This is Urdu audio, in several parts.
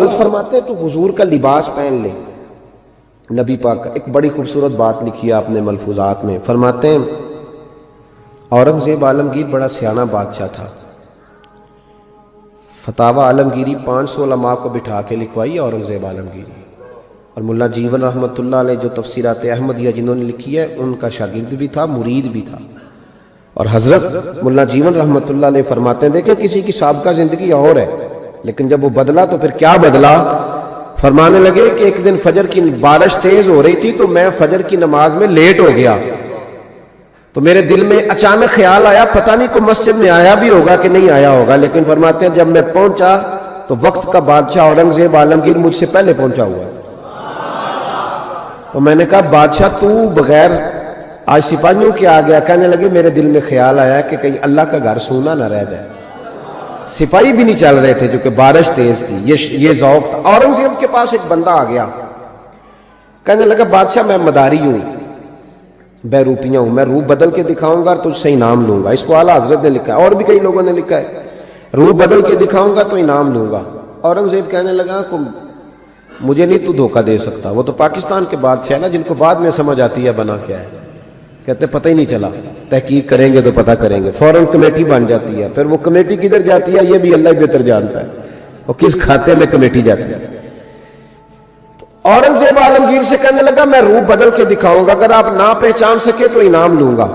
حضرت فرماتے ہیں تو حضور کا لباس پہن لے. نبی پاک کا ایک بڑی خوبصورت بات لکھی ہے آپ نے ملفوظات میں. فرماتے ہیں اورنگزیب عالمگیر بڑا سیانہ بادشاہ تھا. فتاوی عالمگیری 500 علماء کو بٹھا کے لکھوائی اورنگزیب عالمگیری. اور ملا جیون رحمۃ اللہ علیہ جو تفسیرات احمدیہ جنہوں نے لکھی ہے ان کا شاگرد بھی تھا، مرید بھی تھا. اور حضرت ملا جیون رحمۃ اللہ علیہ فرماتے ہیں دیکھیں کسی کی سابقہ زندگی اور ہے، لیکن جب وہ بدلا تو پھر کیا بدلا. فرمانے لگے کہ ایک دن فجر کی بارش تیز ہو رہی تھی تو میں فجر کی نماز میں لیٹ ہو گیا، تو میرے دل میں اچانک خیال آیا پتہ نہیں کوئی مسجد میں آیا بھی ہوگا کہ نہیں آیا ہوگا. لیکن فرماتے ہیں جب میں پہنچا تو وقت کا بادشاہ اورنگزیب عالمگیر مجھ سے پہلے پہنچا ہوا ہے. تو میں نے کہا بادشاہ تو بغیر آج سپاہیوں کے آ گیا. کہنے لگے میرے دل میں خیال آیا کہ کہیں اللہ کا گھر سونا نہ رہ جائے. سپاہی بھی نہیں چل رہے تھے جو کہ بارش تیز تھی. یہ ذوق تھا. اورنگزیب کے پاس ایک بندہ آ گیا، کہنے لگا بادشاہ میں مداری ہوں، بہروپیاں ہوں، میں روح بدل کے دکھاؤں گا تجھ سے انعام لوں گا. اس کو اعلیٰ حضرت نے لکھا ہے اور بھی کئی لوگوں نے لکھا ہے، روح بدل کے دکھاؤں گا تو انعام لوں گا. اورنگزیب کہنے لگا کہ مجھے نہیں تو دھوکہ دے سکتا. وہ تو پاکستان کے بادشاہ ہے نا جن کو بعد میں سمجھ آتی ہے بنا کیا ہے. کہتے پتہ ہی نہیں چلا، تحقیق کریں گے تو پتہ کریں گے. فوراً کمیٹی بن جاتی ہے. پھر وہ کمیٹی کدھر جاتی ہے یہ بھی اللہ ہی بہتر جانتا ہے، وہ کس کھاتے میں کمیٹی جاتی ہے. اورنگزیب عالمگیر سے کہنے لگا میں روح بدل کے دکھاؤں گا، اگر آپ نہ پہچان سکے تو انعام لوں گا.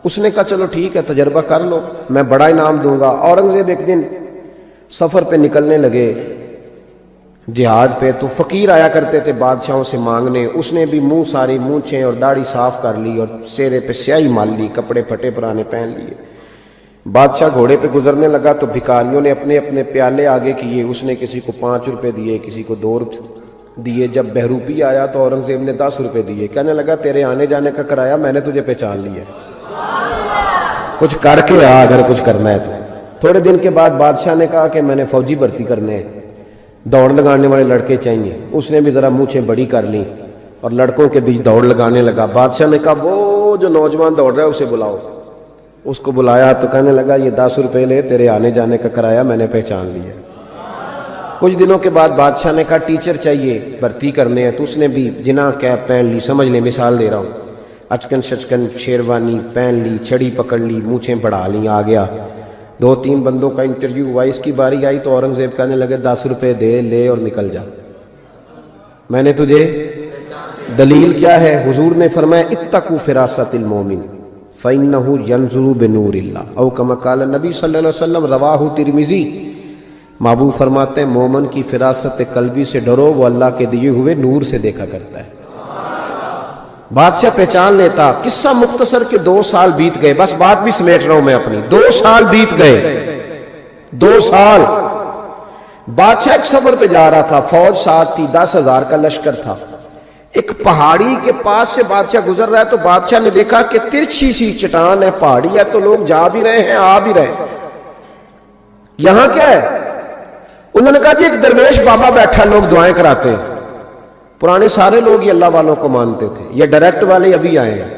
اس نے کہا چلو ٹھیک ہے تجربہ کر لو، میں بڑا انعام دوں گا. اورنگزیب ایک دن سفر پہ نکلنے لگے جہاد پہ، تو فقیر آیا کرتے تھے بادشاہوں سے مانگنے. اس نے بھی منہ ساری مونچھیں اور داڑھی صاف کر لی اور چہرے پہ سیاہی مال لی، کپڑے پھٹے پرانے پہن لیے. بادشاہ گھوڑے پہ گزرنے لگا تو بھکاریوں نے اپنے اپنے پیالے آگے کیے. اس نے کسی کو 5 روپے دیے، کسی کو 2 روپے دیے. جب بہروپی آیا تو اورنگزیب نے 10 روپے دیے. کہنے لگا تیرے آنے جانے کا کرایہ میں نے تجھے پہچان لیا، کچھ کر کے آ اگر کچھ کرنا ہے تو. تھوڑے دن کے بعد بادشاہ نے کہا کہ میں نے فوجی بھرتی کرنے ہیں، دوڑ لگانے والے لڑکے چاہیے. اس نے بھی ذرا مونچھیں بڑی کر لی اور لڑکوں کے بیچ دوڑ لگانے لگا. بادشاہ نے کہا وہ جو نوجوان دوڑ رہا ہے اسے بلاؤ. اس کو بلایا تو کہنے لگا یہ 10 روپے لے، تیرے آنے جانے کا کرایہ میں نے پہچان لیا. کچھ دنوں کے بعد بادشاہ نے کہا ٹیچر چاہیے بھرتی کرنے ہیں، تو اس نے بھی جناح کیپ پہن لی. سمجھ لیں مثال دے رہا ہوں، اچکن شچکن شیروانی پہن لی، چھڑی پکڑ لی، مونچھیں بڑھا لی، آ گیا. 2-3 بندوں کا انٹرویو ہوا. اس کی باری آئی تو اورنگزیب کہنے لگے 10 روپے دے لے اور نکل جا، میں نے تجھے. دلیل کیا ہے؟ حضور نے فرمایا اتقوا فراست المومن فإنه ينظر بنور اللہ او کما قال نبی صلی اللہ علیہ وسلم، رواہ ترمذی. محبوب فرماتے ہیں مومن کی فراست قلبی سے ڈرو، وہ اللہ کے دیے ہوئے نور سے دیکھا کرتا ہے. بادشاہ پہچان لیتا. قصہ مختصر کہ 2 سال بیت گئے، بس بات بھی سمیٹ رہا ہوں میں اپنی. 2 سال بیت گئے. 2 سال بادشاہ ایک سفر پہ جا رہا تھا، فوج ساتھ تھی، 10,000 کا لشکر تھا. ایک پہاڑی کے پاس سے بادشاہ گزر رہا ہے تو بادشاہ نے دیکھا کہ ترچھی سی چٹان ہے، پہاڑی ہے، تو لوگ جا بھی رہے ہیں آ بھی رہے ہیں. یہاں کیا ہے؟ انہوں نے کہا جی ایک درویش بابا بیٹھا، لوگ دعائیں کراتے ہیں. پرانے سارے لوگ یہ اللہ والوں کو مانتے تھے، یہ ڈائریکٹ والے ابھی آئے ہیں،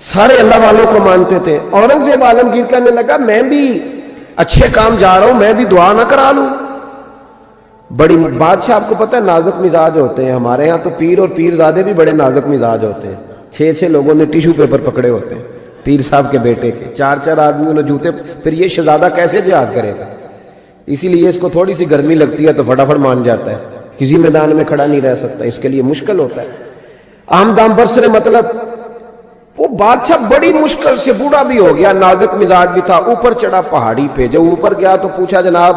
سارے اللہ والوں کو مانتے تھے. اورنگزیب عالمگیر کہنے لگا میں بھی اچھے کام جا رہا ہوں، میں بھی دعا نہ کرا لوں. بڑی بادشاہ آپ کو پتہ ہے نازک مزاج ہوتے ہیں. ہمارے ہاں تو پیر اور پیر زادے بھی بڑے نازک مزاج ہوتے ہیں. 6 لوگوں نے ٹیشو پیپر پکڑے ہوتے ہیں پیر صاحب کے بیٹے کے، 4 آدمیوں نے جوتے. پھر یہ شہزادہ کیسے جہاد کرے گا؟ اسی لیے اس کو تھوڑی سی گرمی لگتی ہے تو فٹافٹ مان جاتا ہے، کسی میدان میں کھڑا نہیں رہ سکتا، اس کے لیے مشکل ہوتا ہے. آمدام برسر مطلب وہ بادشاہ بڑی مشکل سے، بوڑھا بھی ہو گیا، نازک مزاج بھی تھا، اوپر چڑھا پہاڑی پہ. جب اوپر گیا تو پوچھا جناب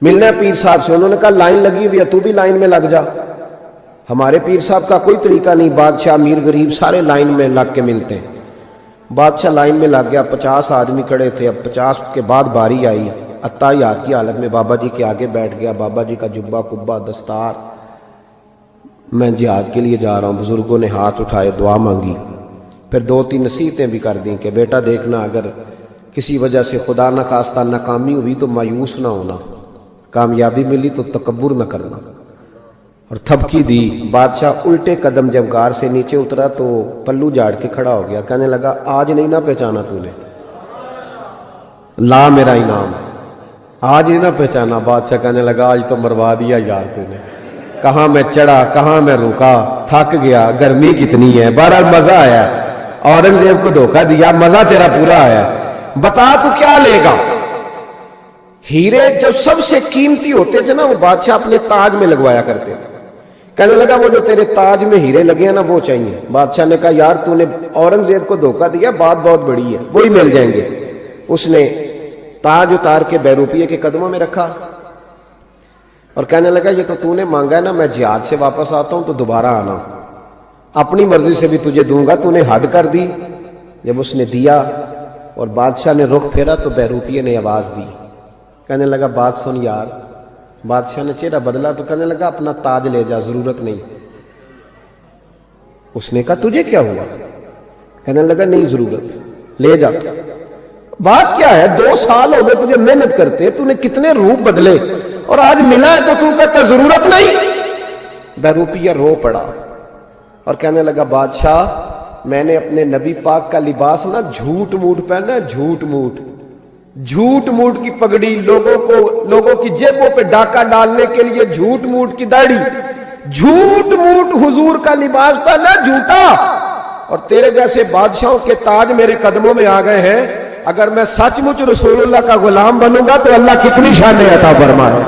ملنا ہے پیر صاحب سے. انہوں نے کہا لائن لگی ہوئی ہے، تو بھی لائن میں لگ جا. ہمارے پیر صاحب کا کوئی طریقہ نہیں، بادشاہ امیر غریب سارے لائن میں لگ کے ملتے ہیں. بادشاہ لائن میں لگ گیا. 50 آدمی کھڑے تھے. اب 50 کے بعد باری آئی. عطایات کی حالت میں بابا جی کے آگے بیٹھ گیا. بابا جی کا جبہ کبا دستار. میں جہاد کے لیے جا رہا ہوں. بزرگوں نے ہاتھ اٹھائے، دعا مانگی. پھر 2-3 نصیحتیں بھی کر دیں کہ بیٹا دیکھنا اگر کسی وجہ سے خدا نہ خواستہ ناکامی ہوئی تو مایوس نہ ہونا، کامیابی ملی تو تکبر نہ کرنا. اور تھپکی دی. بادشاہ الٹے قدم جب غار سے نیچے اترا تو پلو جھاڑ کے کھڑا ہو گیا. کہنے لگا آج نہیں نہ پہچانا تو نے، لا میرا انعام. آج ہی نہ پہچانا. بادشاہ کہنے لگا آج تو مروا دیا یار تو نے. کہاں میں چڑھا کہاں میں رکا, تھک گیا, گرمی کتنی ہے. بہرحال مزہ آیا, اورنگزیب کو دھوکہ دیا, مزہ تیرا پورا آیا. بتا تو کیا لے گا. ہیرے جو سب سے قیمتی ہوتے تھے نا وہ بادشاہ اپنے تاج میں لگوایا کرتے تھے. کہنے لگا وہ جو تیرے تاج میں ہیرے لگے ہیں نا وہ چاہیے. بادشاہ نے کہا یار تو نے اورنگزیب کو دھوکہ دیا, بات بہت بڑی ہے, وہی مل جائیں گے. اس نے تاج اتار کے بیروپیے کے قدموں میں رکھا اور کہنے لگا یہ تو نے مانگا ہے نا, میں جہاد سے واپس آتا ہوں تو دوبارہ آنا, اپنی مرضی سے بھی تجھے دوں گا, تو نے حد کر دی. جب اس نے دیا اور بادشاہ نے رخ پھیرا تو بیروپیے نے آواز دی. کہنے لگا بات سن یار. بادشاہ نے چہرہ بدلا تو کہنے لگا اپنا تاج لے جا, ضرورت نہیں. اس نے کہا تجھے کیا ہوا؟ کہنے لگا نہیں ضرورت, لے جا. بات کیا ہے, 2 سال ہو گئے تجھے محنت کرتے, تو نے کتنے روپ بدلے اور آج ملا ہے تو تو کہتا ضرورت نہیں. بیروپیہ رو پڑا اور کہنے لگا بادشاہ میں نے اپنے نبی پاک کا لباس نا جھوٹ موٹ پہنا, جھوٹ موٹ کی پگڑی, لوگوں کی جیبوں پہ ڈاکہ ڈالنے کے لیے جھوٹ موٹ کی داڑھی, جھوٹ موٹ حضور کا لباس پہنا جھوٹا. اور تیرے جیسے بادشاہوں کے تاج میرے قدموں میں آ گئے ہیں. اگر میں سچ مچ رسول اللہ کا غلام بنوں گا تو اللہ کتنی شان عطا فرمائے,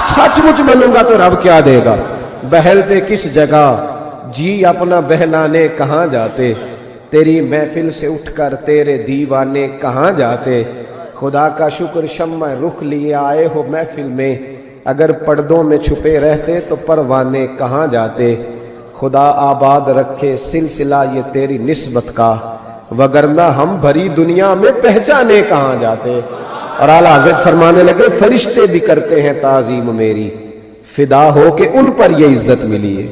سچ مچ بنوں گا تو رب کیا دے گا. بہلتے کس جگہ جی اپنا بہلانے کہاں جاتے, تیری محفل سے اٹھ کر تیرے دیوانے کہاں جاتے. خدا کا شکر شمع رخ لیے آئے ہو محفل میں, اگر پردوں میں چھپے رہتے تو پروانے کہاں جاتے. خدا آباد رکھے سلسلہ یہ تیری نسبت کا, وگرنہ ہم بھری دنیا میں پہچانے کہاں جاتے. اور اعلیٰ حضرت فرمانے لگے فرشتے بھی کرتے ہیں تعظیم میری, فدا ہو کہ ان پر یہ عزت ملی ہے.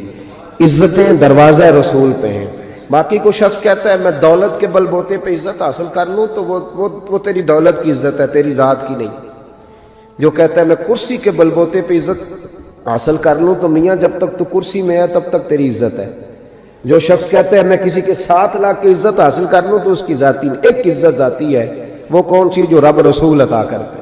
عزتیں دروازہ رسول پہ ہیں. باقی کوئی شخص کہتا ہے میں دولت کے بل بوتے پہ عزت حاصل کر لوں تو وہ تیری دولت کی عزت ہے, تیری ذات کی نہیں. جو کہتا ہے میں کرسی کے بل بوتے پہ عزت حاصل کر لوں تو میاں جب تک تو کرسی میں ہے تب تک تیری عزت ہے. جو شخص کہتا ہے میں کسی کے 7 لاکھ کی عزت حاصل کر لوں تو اس کی ذاتی ایک عزت ذاتی ہے. وہ کون سی جو رب رسول عطا کرتے.